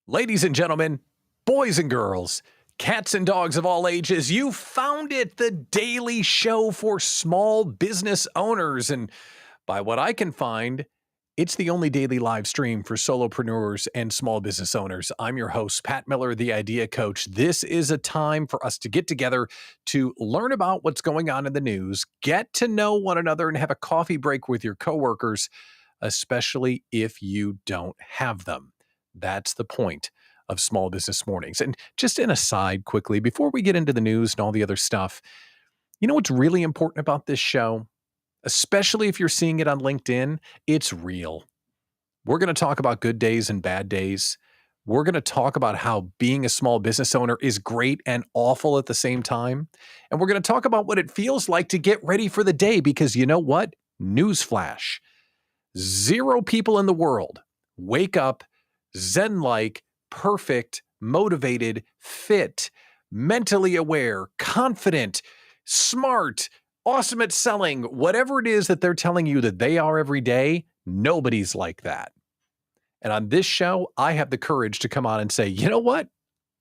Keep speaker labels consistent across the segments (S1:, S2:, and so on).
S1: Ladies and gentlemen, boys and girls, cats and dogs of all ages, you found it, the daily show for small business owners. And by what I can find, it's the only daily live stream for solopreneurs and small business owners. I'm your host, Pat Miller, the Idea Coach. This is a time for us to get together to learn about what's going on in the news, get to know one another, and have a coffee break with your coworkers, especially if you don't have them. That's the point of Small Business Mornings. And just an aside quickly, before we get into the news and all the other stuff, you know what's really important about this show? Especially if you're seeing it on LinkedIn, it's real. We're going to talk about good days and bad days. We're going to talk about how being a small business owner is great and awful at the same time. And we're going to talk about what it feels like to get ready for the day, because you know what? Newsflash. 0 people in the world wake up Zen-like, perfect, motivated, fit, mentally aware, confident, smart, awesome at selling, whatever it is that they're telling you that they are every day. Nobody's like that. And on this show, I have the courage to come on and say, you know what?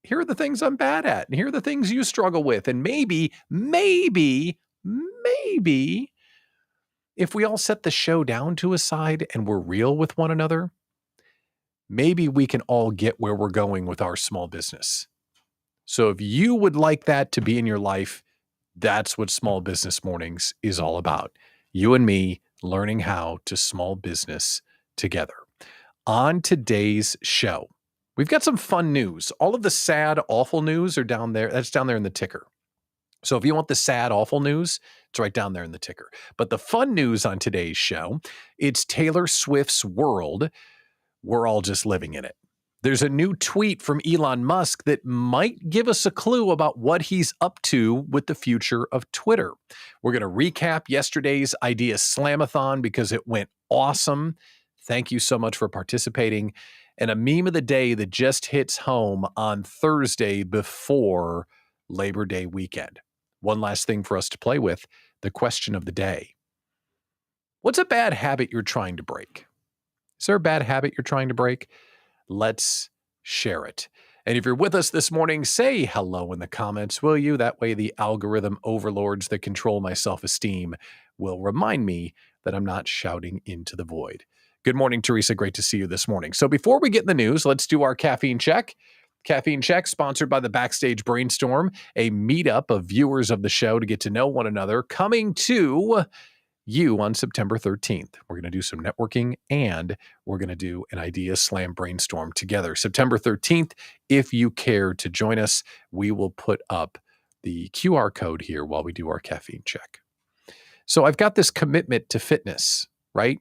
S1: Here are the things I'm bad at, and here are the things you struggle with. And maybe, if we all set the show down to a side and we're real with one another, maybe we can all get where we're going with our small business. So if you would like that to be in your life, that's what Small Business Mornings is all about. You and me learning how to small business together. On today's show, we've got some fun news. All of the sad, awful news are down there. That's down there in the ticker. So if you want the sad, awful news, it's right down there in the ticker. But the fun news on today's show, it's Taylor Swift's world. We're all just living in it. There's a new tweet from Elon Musk that might give us a clue about what he's up to with the future of Twitter. We're going to recap yesterday's Idea Slamathon because it went awesome. Thank you so much for participating. And a meme of the day that just hits home on Thursday before Labor Day weekend. One last thing for us to play with, the question of the day. What's a bad habit you're trying to break? Is there a bad habit you're trying to break? Let's share it. And if you're with us this morning, say hello in the comments, will you? That way the algorithm overlords that control my self-esteem will remind me that I'm not shouting into the void. Good morning, Teresa. Great to see you this morning. So before we get in the news, let's do our caffeine check. Caffeine check sponsored by the Backstage Brainstorm, a meetup of viewers of the show to get to know one another, coming to you on September 13th. We're going to do some networking and we're going to do an Idea Slam brainstorm together. September 13th, if you care to join us, we will put up the QR code here while we do our caffeine check. So I've got this commitment to fitness, right?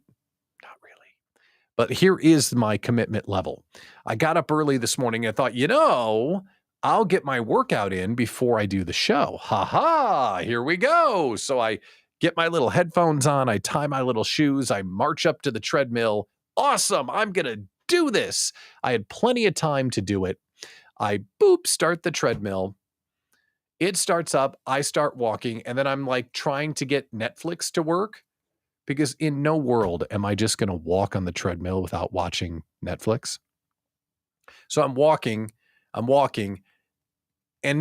S1: Not really. But here is my commitment level. I got up early this morning and I thought, I'll get my workout in before I do the show. Here we go. So I get my little headphones on, I tie my little shoes, I march up to the treadmill. Awesome, I'm going to do this. I had plenty of time to do it. I start the treadmill. It starts up, I start walking, and then I'm like trying to get Netflix to work because in no world am I just going to walk on the treadmill without watching Netflix. So I'm walking, and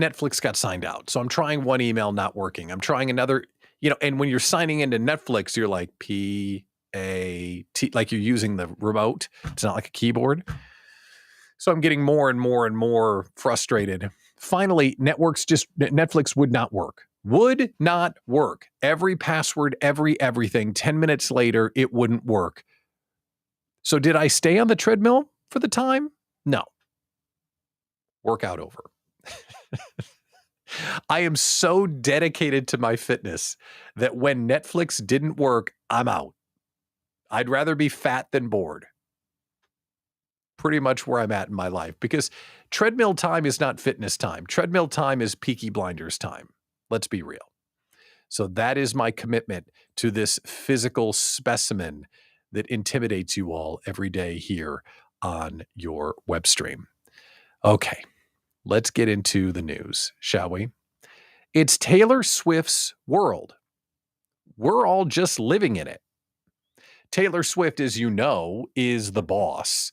S1: Netflix got signed out. So I'm trying one email, not working. I'm trying another. And when you're signing into Netflix, you're like P-A-T, like you're using the remote. It's not like a keyboard. So I'm getting more and more and more frustrated. Finally, Netflix would not work. Would not work. Every password, everything. 10 minutes later, it wouldn't work. So did I stay on the treadmill for the time? No. Workout over. I am so dedicated to my fitness that when Netflix didn't work, I'm out. I'd rather be fat than bored. Pretty much where I'm at in my life, because treadmill time is not fitness time. Treadmill time is Peaky Blinders time. Let's be real. So that is my commitment to this physical specimen that intimidates you all every day here on your web stream. Okay. Let's get into the news, shall we? It's Taylor Swift's world. We're all just living in it. Taylor Swift, as you know, is the boss.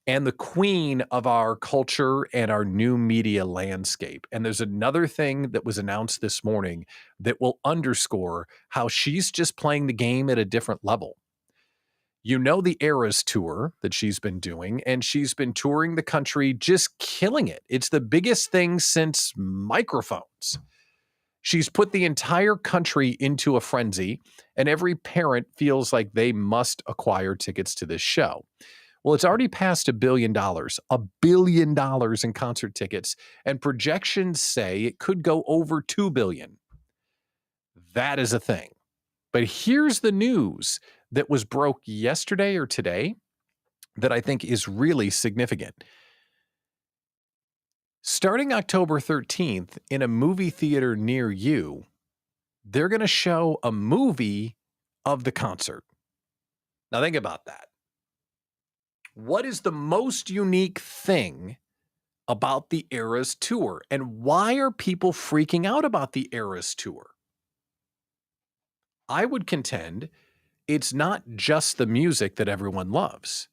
S1: and the queen of our culture and our new media landscape. And there's another thing that was announced this morning that will underscore how she's just playing the game at a different level. You know, the Eras tour that she's been doing, and she's been touring the country, just killing it. It's the biggest thing since microphones. She's put the entire country into a frenzy, and every parent feels like they must acquire tickets to this show. Well, it's already passed $1 billion, $1 billion in concert tickets, and projections say it could go over 2 billion. That is a thing. But here's the news that was broke yesterday or today that I think is really significant. Starting October 13th in a movie theater near you, they're going to show a movie of the concert. Now think about that. What is the most unique thing about the Eras tour? And why are people freaking out about the Eras tour? I would contend it's not just the music that everyone loves.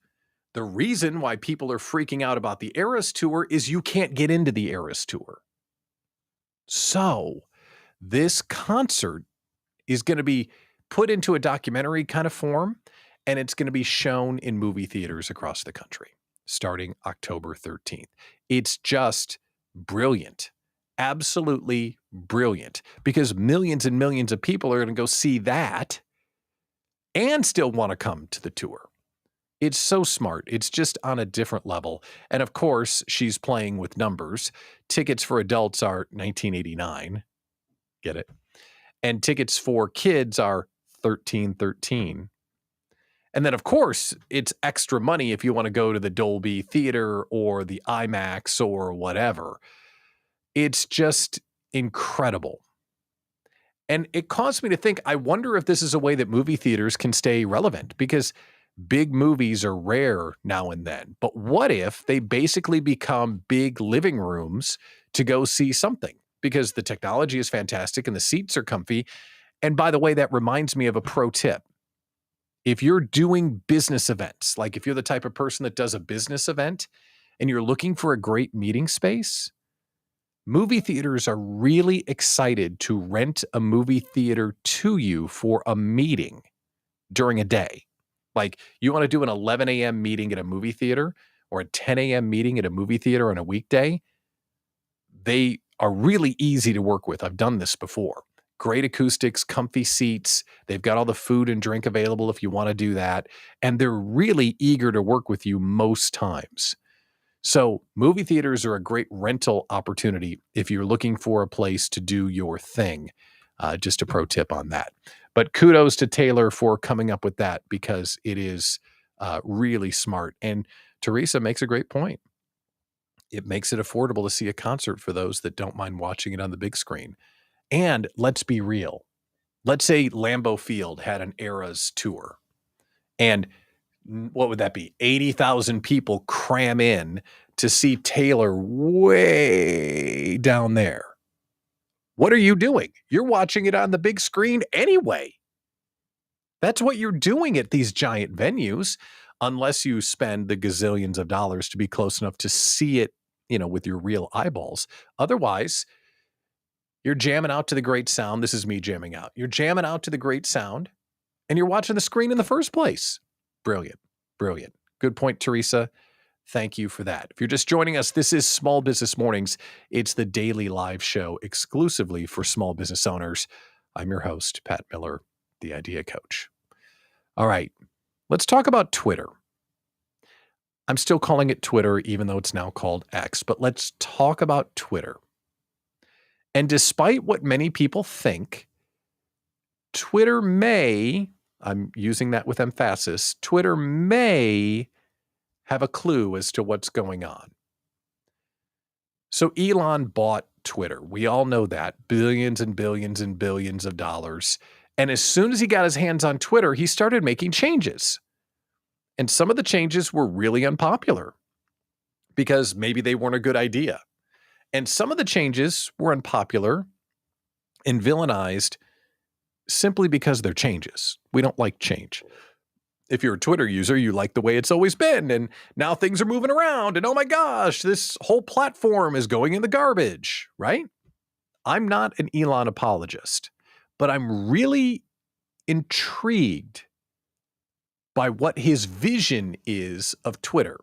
S1: The reason why people are freaking out about the Eras tour is you can't get into the Eras tour. So this concert is going to be put into a documentary kind of form, and it's going to be shown in movie theaters across the country starting October 13th. It's just brilliant. Absolutely brilliant, because millions and millions of people are going to go see that and still want to come to the tour. It's so smart. It's just on a different level. And of course, she's playing with numbers. Tickets for adults are $19.89. Get it? And tickets for kids are $13.13. And then, of course, it's extra money if you want to go to the Dolby Theater or the IMAX or whatever. It's just incredible. And it caused me to think, I wonder if this is a way that movie theaters can stay relevant, because big movies are rare now and then. But what if they basically become big living rooms to go see something? Because the technology is fantastic and the seats are comfy. And by the way, that reminds me of a pro tip. If you're doing business events, like if you're the type of person that does a business event and you're looking for a great meeting space, movie theaters are really excited to rent a movie theater to you for a meeting during a day. Like, you want to do an 11 a.m. meeting at a movie theater or a 10 a.m. meeting at a movie theater on a weekday. They are really easy to work with. I've done this before. Great acoustics, comfy seats. They've got all the food and drink available if you want to do that. And they're really eager to work with you most times. So movie theaters are a great rental opportunity if you're looking for a place to do your thing. Just a pro tip on that. But kudos to Taylor for coming up with that, because it is really smart. And Teresa makes a great point. It makes it affordable to see a concert for those that don't mind watching it on the big screen. And let's be real. Let's say Lambeau Field had an Eras tour, and what would that be? 80,000 people cram in to see Taylor way down there. What are you doing? You're watching it on the big screen anyway. That's what you're doing at these giant venues, unless you spend the gazillions of dollars to be close enough to see it, with your real eyeballs. Otherwise, you're jamming out to the great sound. This is me jamming out. You're jamming out to the great sound, and you're watching the screen in the first place. Brilliant. Brilliant. Good point, Teresa. Thank you for that. If you're just joining us, this is Small Business Mornings. It's the daily live show exclusively for small business owners. I'm your host, Pat Miller, the Idea Coach. All right, let's talk about Twitter. I'm still calling it Twitter, even though it's now called X, but let's talk about Twitter. And despite what many people think, Twitter may, I'm using that with emphasis, Twitter may have a clue as to what's going on. So Elon bought Twitter. We all know that. Billions and billions and billions of dollars. And as soon as he got his hands on Twitter, he started making changes. And some of the changes were really unpopular because maybe they weren't a good idea. And some of the changes were unpopular and villainized simply because they're changes. We don't like change. If you're a Twitter user, you like the way it's always been, and now things are moving around, and oh my gosh, this whole platform is going in the garbage, right? I'm not an Elon apologist, but I'm really intrigued by what his vision is of Twitter.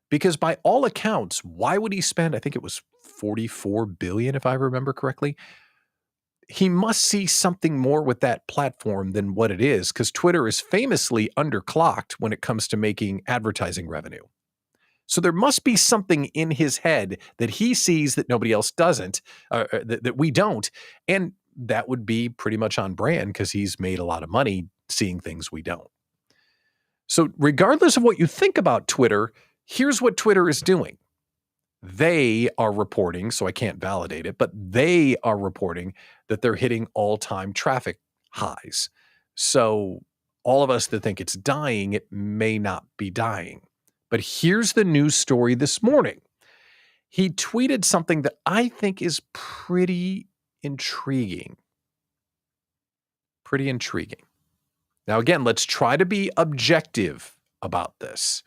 S1: Because by all accounts, why would he spend, I think it was 44 billion, if I remember correctly? He must see something more with that platform than what it is, because Twitter is famously underclocked when it comes to making advertising revenue. So there must be something in his head that he sees that nobody else doesn't, that we don't. And that would be pretty much on brand because he's made a lot of money seeing things we don't. So regardless of what you think about Twitter, here's what Twitter is doing. They are reporting, so I can't validate it, but they are reporting that they're hitting all-time traffic highs. So all of us that think it's dying, it may not be dying. But here's the news story this morning. He tweeted something that I think is pretty intriguing. Pretty intriguing. Now, again, let's try to be objective about this.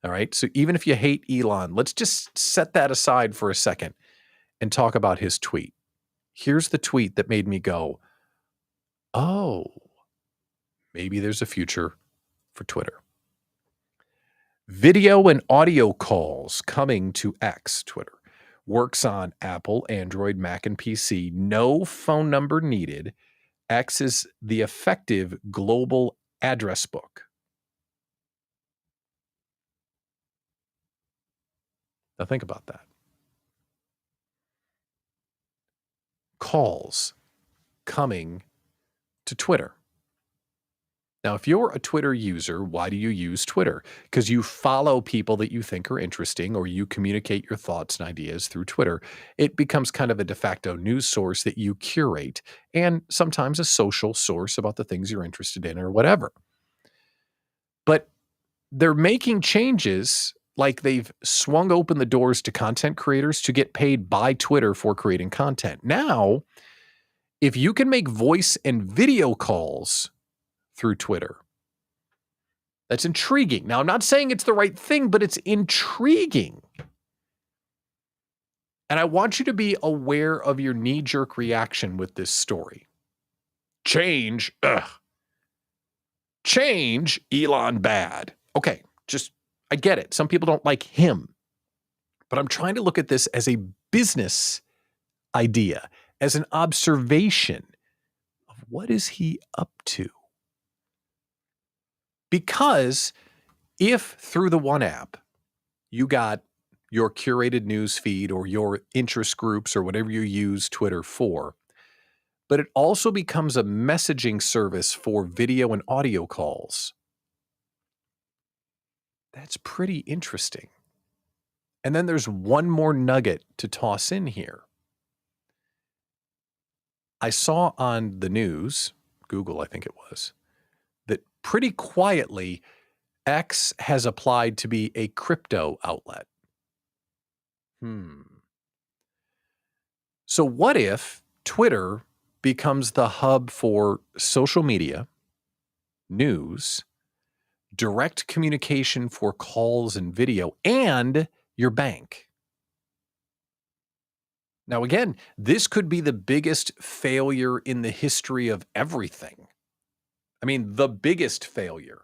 S1: All right. So even if you hate Elon, let's just set that aside for a second and talk about his tweet. Here's the tweet that made me go, oh, maybe there's a future for Twitter. Video and audio calls coming to X, Twitter. Works on Apple, Android, Mac, and PC. No phone number needed. X is the effective global address book. Now think about that. Calls coming to Twitter. Now, if you're a Twitter user, why do you use Twitter? Because you follow people that you think are interesting, or you communicate your thoughts and ideas through Twitter. It becomes kind of a de facto news source that you curate, and sometimes a social source about the things you're interested in or whatever. But they're making changes, like they've swung open the doors to content creators to get paid by Twitter for creating content. Now, if you can make voice and video calls through Twitter, that's intriguing. Now, I'm not saying it's the right thing, but it's intriguing. And I want you to be aware of your knee-jerk reaction with this story. Change, Change, Elon bad. Okay, I get it. Some people don't like him. But I'm trying to look at this as a business idea, as an observation of what is he up to? Because if through the one app, you got your curated news feed or your interest groups or whatever you use Twitter for, but it also becomes a messaging service for video and audio calls, that's pretty interesting. And then there's one more nugget to toss in here. I saw on the news, Google, I think it was, that pretty quietly, X has applied to be a crypto outlet. So what if Twitter becomes the hub for social media, news, direct communication for calls and video, and your bank? Now, again, this could be the biggest failure in the history of everything. I mean, the biggest failure.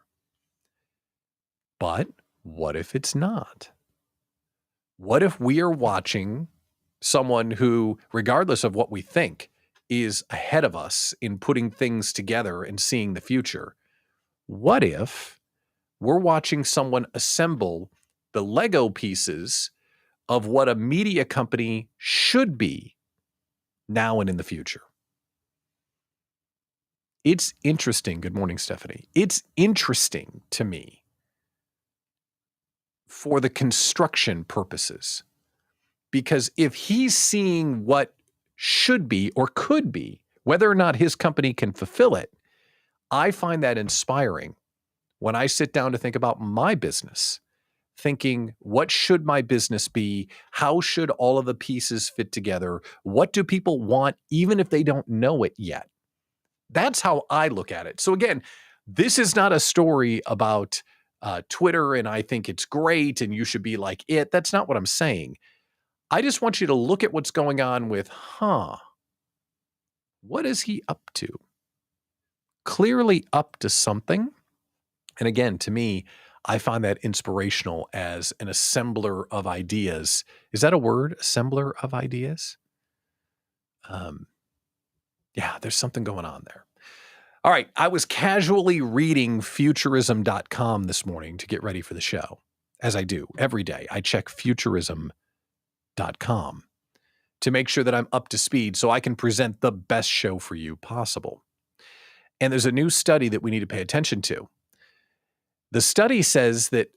S1: But what if it's not? What if we are watching someone who, regardless of what we think, is ahead of us in putting things together and seeing the future? What if we're watching someone assemble the Lego pieces of what a media company should be now and in the future? It's interesting. Good morning, Stephanie. It's interesting to me for the construction purposes, because if he's seeing what should be or could be, whether or not his company can fulfill it, I find that inspiring when I sit down to think about my business, thinking, what should my business be? How should all of the pieces fit together? What do people want, even if they don't know it yet? That's how I look at it. So again, This is not a story about Twitter and I think it's great and you should be like it. That's not what I'm saying. I just want you to look at what's going on with, what is he up to? Clearly up to something. And again, to me, I find that inspirational as an assembler of ideas. Is that a word? Assembler of ideas? Yeah, there's something going on there. All right. I was casually reading futurism.com this morning to get ready for the show, as I do every day. I check futurism.com to make sure that I'm up to speed so I can present the best show for you possible. And there's a new study that we need to pay attention to. The study says that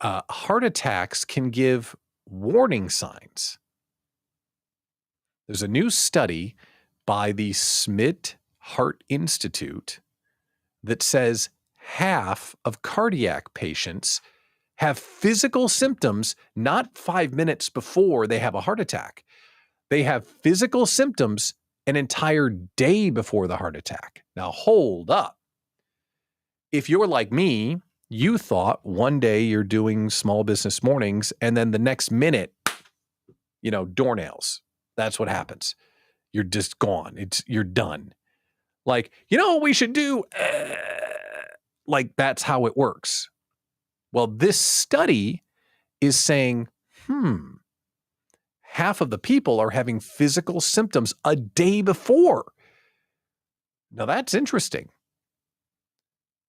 S1: heart attacks can give warning signs. There's a new study by the Smith Heart Institute that says half of cardiac patients have physical symptoms not 5 minutes before they have a heart attack. They have physical symptoms an entire day before the heart attack. Now, hold up. If you're like me, you thought one day you're doing small business mornings and then the next minute, doornails. That's what happens. You're just gone. You're done. Like, what we should do? Like, that's how it works. Well, this study is saying, half of the people are having physical symptoms a day before. Now, that's interesting.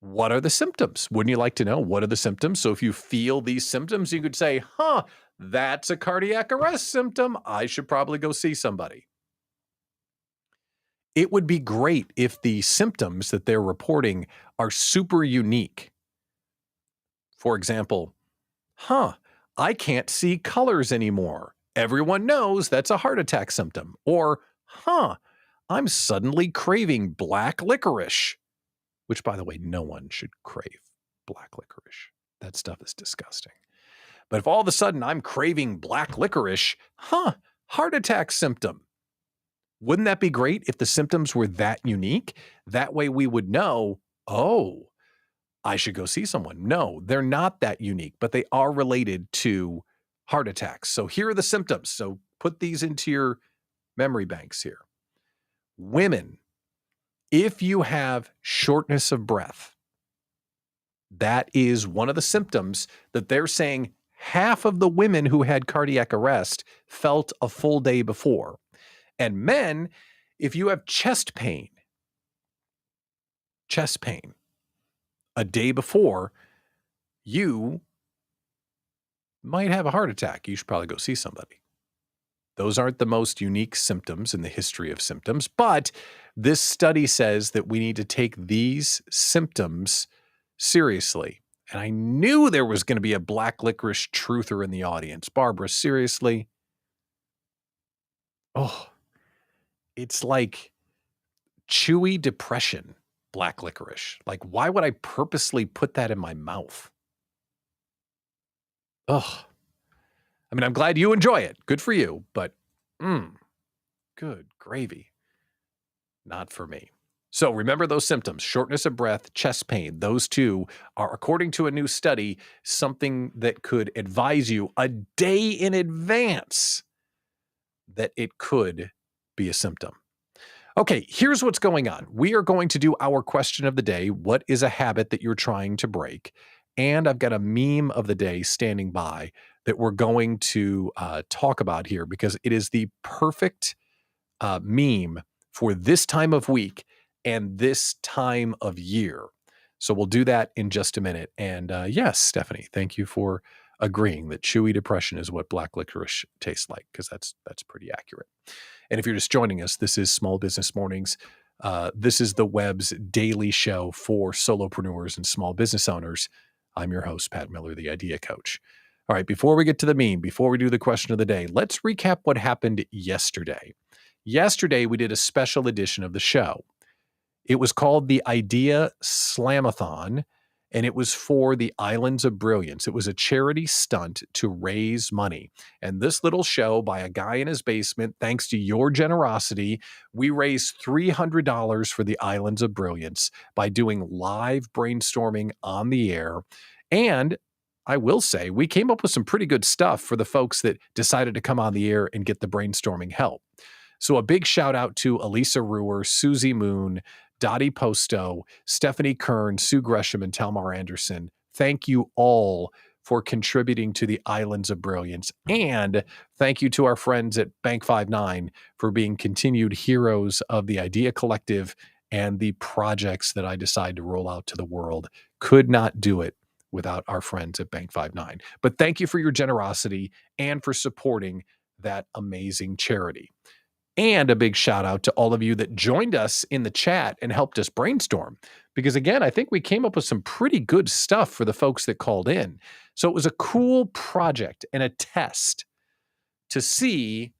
S1: What are the symptoms? Wouldn't you like to know what are the symptoms? So if you feel these symptoms, you could say, that's a cardiac arrest symptom. I should probably go see somebody. It would be great if the symptoms that they're reporting are super unique. For example, I can't see colors anymore. Everyone knows that's a heart attack symptom. Or, I'm suddenly craving black licorice, which, by the way, no one should crave black licorice. That stuff is disgusting. But if all of a sudden I'm craving black licorice, heart attack symptom. Wouldn't that be great if the symptoms were that unique? That way we would know, I should go see someone. No, they're not that unique, but they are related to heart attacks. So here are the symptoms. So put these into your memory banks here. Women, if you have shortness of breath, that is one of the symptoms that they're saying half of the women who had cardiac arrest felt a full day before. And men, if you have chest pain, a day before, you might have a heart attack. You should probably go see somebody. Those aren't the most unique symptoms in the history of symptoms, but this study says that we need to take these symptoms seriously. And I knew there was going to be a black licorice truther in the audience. Barbara, seriously? It's like chewy depression, black licorice. Like, why would I purposely put that in my mouth? I mean, I'm glad you enjoy it. Good for you. But, good gravy. Not for me. So remember those symptoms, shortness of breath, chest pain. Those two are, according to a new study, something that could advise you a day in advance that it could be a symptom. Okay, here's what's going on. We are going to do our question of the day. What is a habit that you're trying to break? And I've got a meme of the day standing by that we're going to talk about here because it is the perfect meme for this time of week and this time of year. So we'll do that in just a minute. And yes, Stephanie, thank you for agreeing that chewy depression is what black licorice tastes like, because that's pretty accurate. And if you're just joining us, this is Small Business Mornings. This is the web's daily show for solopreneurs and small business owners. I'm your host, Pat Miller, the Idea Coach. All right, before we get to the meme, before we do the question of the day, let's recap what happened yesterday. Yesterday, we did a special edition of the show. It was called the Idea Slamathon, and it was for the Islands of Brilliance. It was a charity stunt to raise money. And this little show by a guy in his basement, thanks to your generosity, we raised $300 for the Islands of Brilliance by doing live brainstorming on the air. And I will say, we came up with some pretty good stuff for the folks that decided to come on the air and get the brainstorming help. So a big shout out to Elisa Ruhr, Susie Moon, Dottie Posto, Stephanie Kern, Sue Gresham, and Talmar Anderson. Thank you all for contributing to the Islands of Brilliance. And thank you to our friends at Bank 59 for being continued heroes of the Idea Collective and the projects that I decide to roll out to the world. Could not do it without our friends at Bank 59. But thank you for your generosity and for supporting that amazing charity. And a big shout out to all of you that joined us in the chat and helped us brainstorm. Because again, I think we came up with some pretty good stuff for the folks that called in. So it was a cool project and a test to see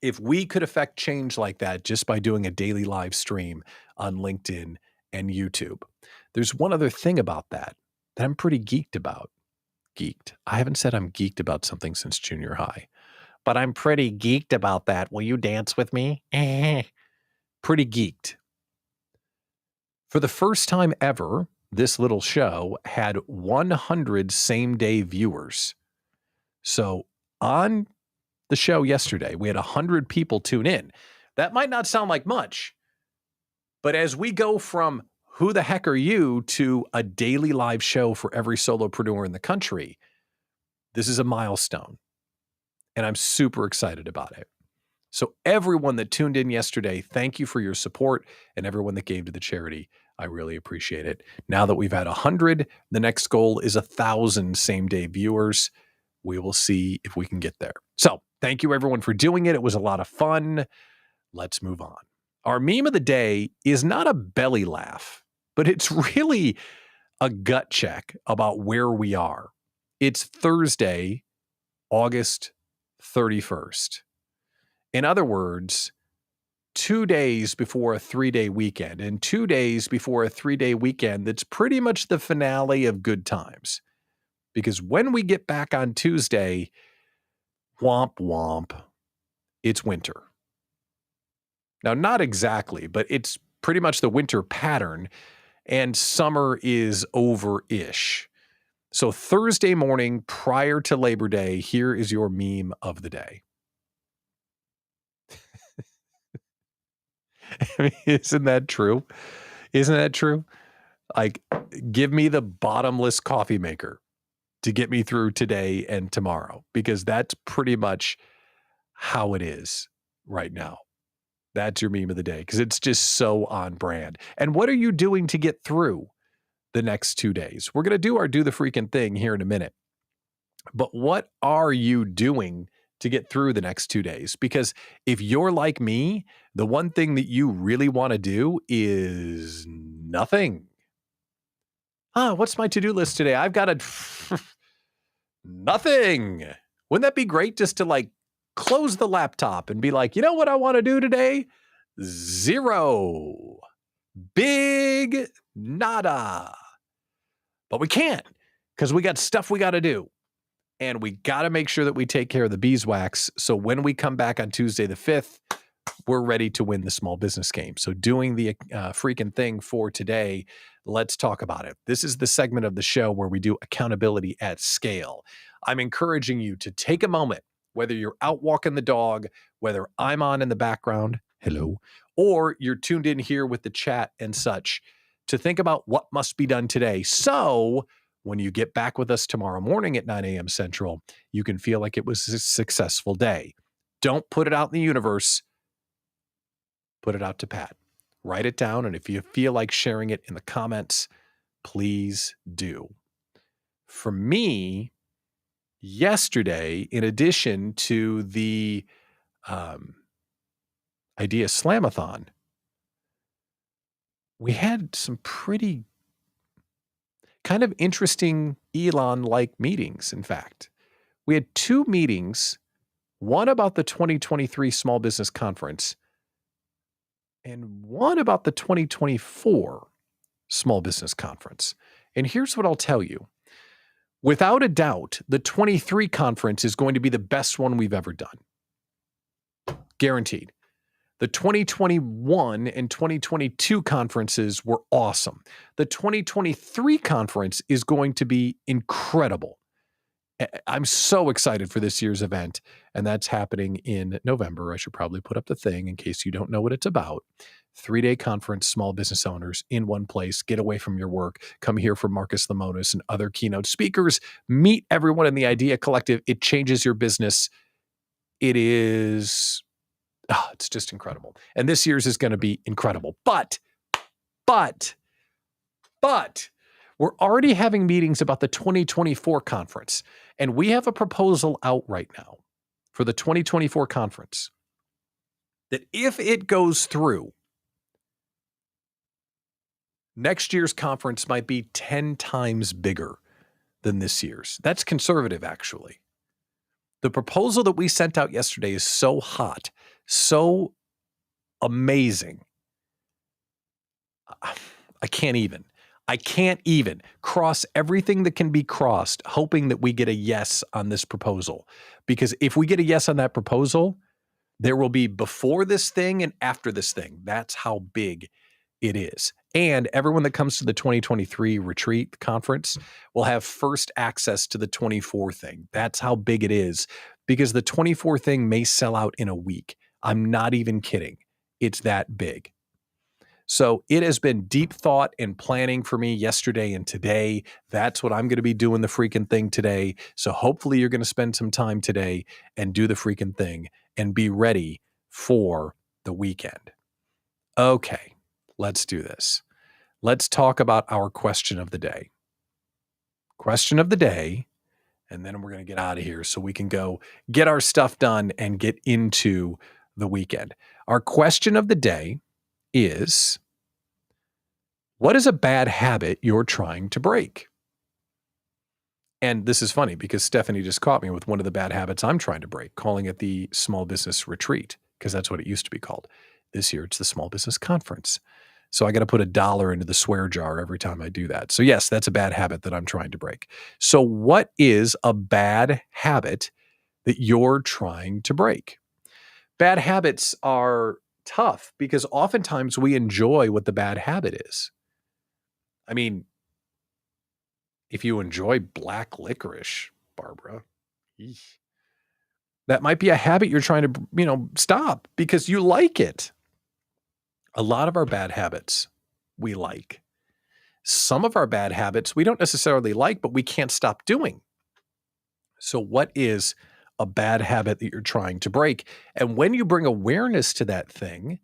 S1: if we could affect change like that just by doing a daily live stream on LinkedIn and YouTube. There's one other thing about that I'm pretty geeked about. Geeked. I haven't said I'm geeked about something since junior high. But I'm pretty geeked about that. Will you dance with me? Pretty geeked. For the first time ever, this little show had 100 same-day viewers. So on the show yesterday, we had 100 people tune in. That might not sound like much, but as we go from who the heck are you to a daily live show for every solopreneur in the country, this is a milestone. And I'm super excited about it. So everyone that tuned in yesterday, thank you for your support, and everyone that gave to the charity, I really appreciate it. Now that we've had 100, the next goal is 1,000 same-day viewers. We will see if we can get there. So thank you everyone for doing it. It was a lot of fun. Let's move on. Our meme of the day is not a belly laugh, but it's really a gut check about where we are. It's Thursday, August 31st. In other words, 2 days before a 3-day weekend, and 2 days before a 3-day weekend that's pretty much the finale of good times. Because when we get back on Tuesday, womp womp, it's winter. Now, not exactly, but it's pretty much the winter pattern, and summer is over-ish. So Thursday morning prior to Labor Day, here is your meme of the day. I mean, isn't that true? Isn't that true? Like, give me the bottomless coffee maker to get me through today and tomorrow, because that's pretty much how it is right now. That's your meme of the day, because it's just so on brand. And what are you doing to get through the next 2 days? We're going to do our do the freaking thing here in a minute. But what are you doing to get through the next 2 days? Because if you're like me, the one thing that you really want to do is nothing. What's my to-do list today? I've got nothing. Wouldn't that be great just to like close the laptop and be like, you know what I want to do today? Zero. Big nada. But we can't, because we got stuff we got to do. And we got to make sure that we take care of the beeswax. So when we come back on Tuesday the 5th, we're ready to win the small business game. So doing the freaking thing for today, let's talk about it. This is the segment of the show where we do accountability at scale. I'm encouraging you to take a moment, whether you're out walking the dog, whether I'm on in the background, hello, or you're tuned in here with the chat and such, to think about what must be done today. So when you get back with us tomorrow morning at 9 a.m. Central, you can feel like it was a successful day. Don't put it out in the universe. Put it out to Pat. Write it down, and if you feel like sharing it in the comments, please do. For me, yesterday, in addition to the Idea Slamathon, we had some pretty kind of interesting Elon-like meetings, in fact. We had 2 meetings, one about the 2023 Small Business Conference and one about the 2024 Small Business Conference. And here's what I'll tell you. Without a doubt, the 23 conference is going to be the best one we've ever done. Guaranteed. The 2021 and 2022 conferences were awesome. The 2023 conference is going to be incredible. I'm so excited for this year's event, and that's happening in November. I should probably put up the thing in case you don't know what it's about. 3-day conference, small business owners in one place, get away from your work, come here for Marcus Lemonis and other keynote speakers, meet everyone in the Idea Collective. It changes your business. It is, it's just incredible. And this year's is going to be incredible. But, we're already having meetings about the 2024 conference, and we have a proposal out right now for the 2024 conference that if it goes through, next year's conference might be 10 times bigger than this year's. That's conservative, actually. The proposal that we sent out yesterday is so hot, so amazing. I can't even cross everything that can be crossed, hoping that we get a yes on this proposal. Because if we get a yes on that proposal, there will be before this thing and after this thing. That's how big it is. And everyone that comes to the 2023 retreat conference will have first access to the 24 thing. That's how big it is, because the 24 thing may sell out in a week. I'm not even kidding. It's that big. So it has been deep thought and planning for me yesterday and today. That's what I'm going to be doing the freaking thing today. So hopefully you're going to spend some time today and do the freaking thing and be ready for the weekend. Okay, let's do this. Let's talk about our question of the day. Question of the day, and then we're going to get out of here so we can go get our stuff done and get into the weekend. Our question of the day is, what is a bad habit you're trying to break? And this is funny because Stephanie just caught me with one of the bad habits I'm trying to break, calling it the Small Business Retreat, because that's what it used to be called. This year, it's the Small Business Conference. So I got to put $1 into the swear jar every time I do that. So yes, that's a bad habit that I'm trying to break. So what is a bad habit that you're trying to break? Bad habits are tough because oftentimes we enjoy what the bad habit is. I mean, if you enjoy black licorice, Barbara, that might be a habit you're trying to, stop because you like it. A lot of our bad habits we like. Some of our bad habits we don't necessarily like, but we can't stop doing. So what is a bad habit that you're trying to break? And when you bring awareness to that thing,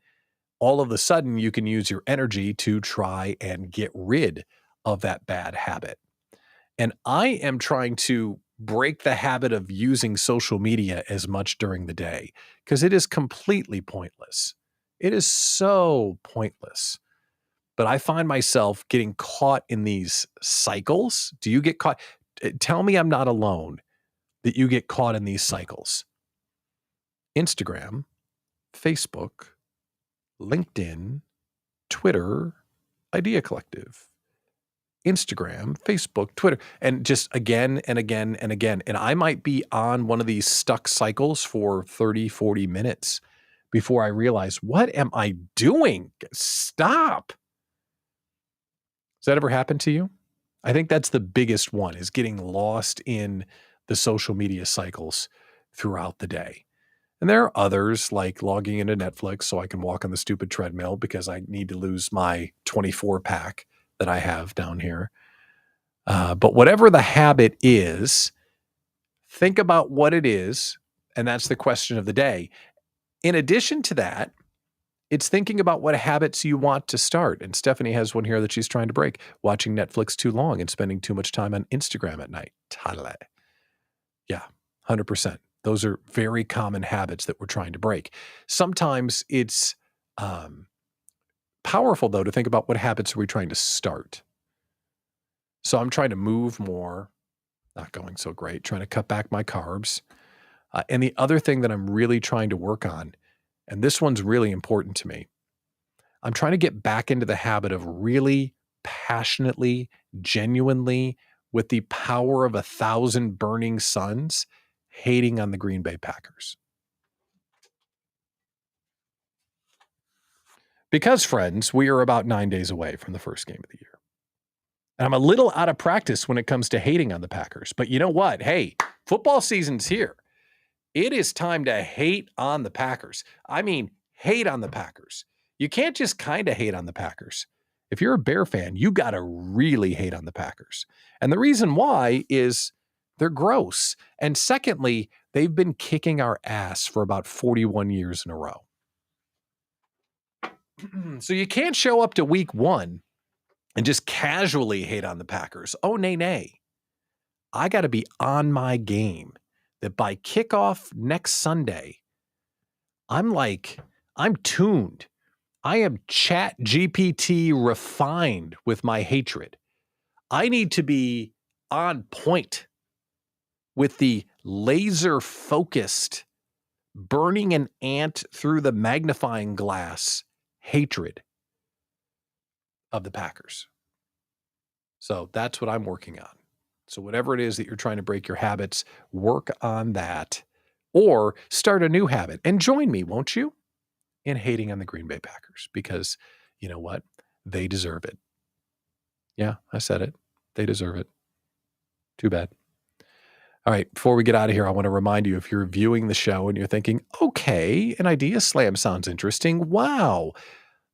S1: all of a sudden you can use your energy to try and get rid of that bad habit. And I am trying to break the habit of using social media as much during the day because it is completely pointless. It is so pointless. But I find myself getting caught in these cycles. Do you get caught? Tell me I'm not alone that you get caught in these cycles. Instagram, Facebook, LinkedIn, Twitter, Idea Collective. Instagram, Facebook, Twitter, and just again and again and again. And I might be on one of these stuck cycles for 30, 40 minutes before I realize, what am I doing? Stop. Has that ever happened to you? I think that's the biggest one, is getting lost in the social media cycles throughout the day. And there are others, like logging into Netflix so I can walk on the stupid treadmill because I need to lose my 24 pack that I have down here. But whatever the habit is, think about what it is, and that's the question of the day. In addition to that, it's thinking about what habits you want to start. And Stephanie has one here that she's trying to break: watching Netflix too long and spending too much time on Instagram at night. Tadale. Yeah, 100%. Those are very common habits that we're trying to break. Sometimes it's powerful, though, to think about what habits are we trying to start. So I'm trying to move more, not going so great, trying to cut back my carbs. And the other thing that I'm really trying to work on, and this one's really important to me, I'm trying to get back into the habit of really passionately, genuinely, with the power of 1,000 burning suns, hating on the Green Bay Packers. Because, friends, we are about 9 days away from the first game of the year. And I'm a little out of practice when it comes to hating on the Packers. But you know what? Hey, football season's here. It is time to hate on the Packers. I mean, hate on the Packers. You can't just kind of hate on the Packers. If you're a Bear fan, you got to really hate on the Packers. And the reason why is they're gross. And secondly, they've been kicking our ass for about 41 years in a row. So you can't show up to week 1 and just casually hate on the Packers. Oh, nay. I got to be on my game that by kickoff next Sunday, I'm tuned. I am Chat GPT refined with my hatred. I need to be on point with the laser focused, burning an ant through the magnifying glass hatred of the Packers. So that's what I'm working on. So whatever it is that you're trying to break your habits, work on that or start a new habit and join me, won't you, in hating on the Green Bay Packers, because you know what? They deserve it. Yeah, I said it. They deserve it. Too bad. All right, before we get out of here, I want to remind you, if you're viewing the show and you're thinking, okay, an idea slam sounds interesting. Wow.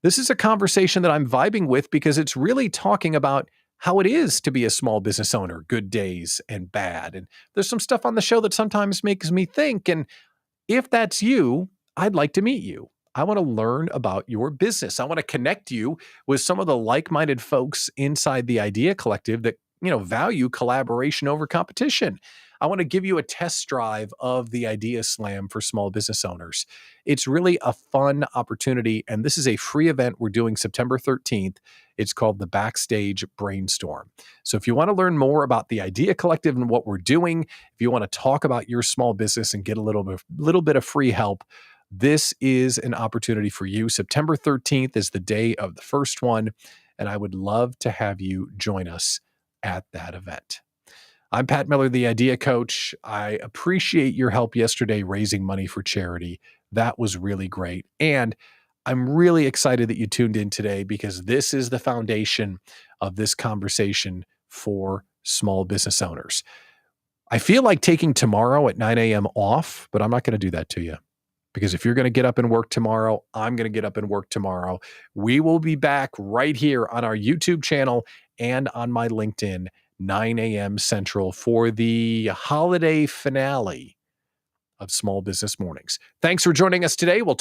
S1: This is a conversation that I'm vibing with because it's really talking about how it is to be a small business owner, good days and bad. And there's some stuff on the show that sometimes makes me think. And if that's you, I'd like to meet you. I want to learn about your business. I want to connect you with some of the like-minded folks inside the Idea Collective that, value collaboration over competition. I want to give you a test drive of the Idea Slam for small business owners. It's really a fun opportunity, and this is a free event we're doing September 13th. It's called the Backstage Brainstorm. So if you want to learn more about the Idea Collective and what we're doing, if you want to talk about your small business and get a little bit of free help, this is an opportunity for you. September 13th is the day of the first one, and I would love to have you join us at that event. I'm Pat Miller, the Idea Coach. I appreciate your help yesterday raising money for charity. That was really great. And I'm really excited that you tuned in today because this is the foundation of this conversation for small business owners. I feel like taking tomorrow at 9 a.m. off, but I'm not going to do that to you. Because if you're going to get up and work tomorrow, I'm going to get up and work tomorrow. We will be back right here on our YouTube channel and on my LinkedIn, 9 a.m. Central, for the holiday finale of Small Business Mornings. Thanks for joining us today. We'll talk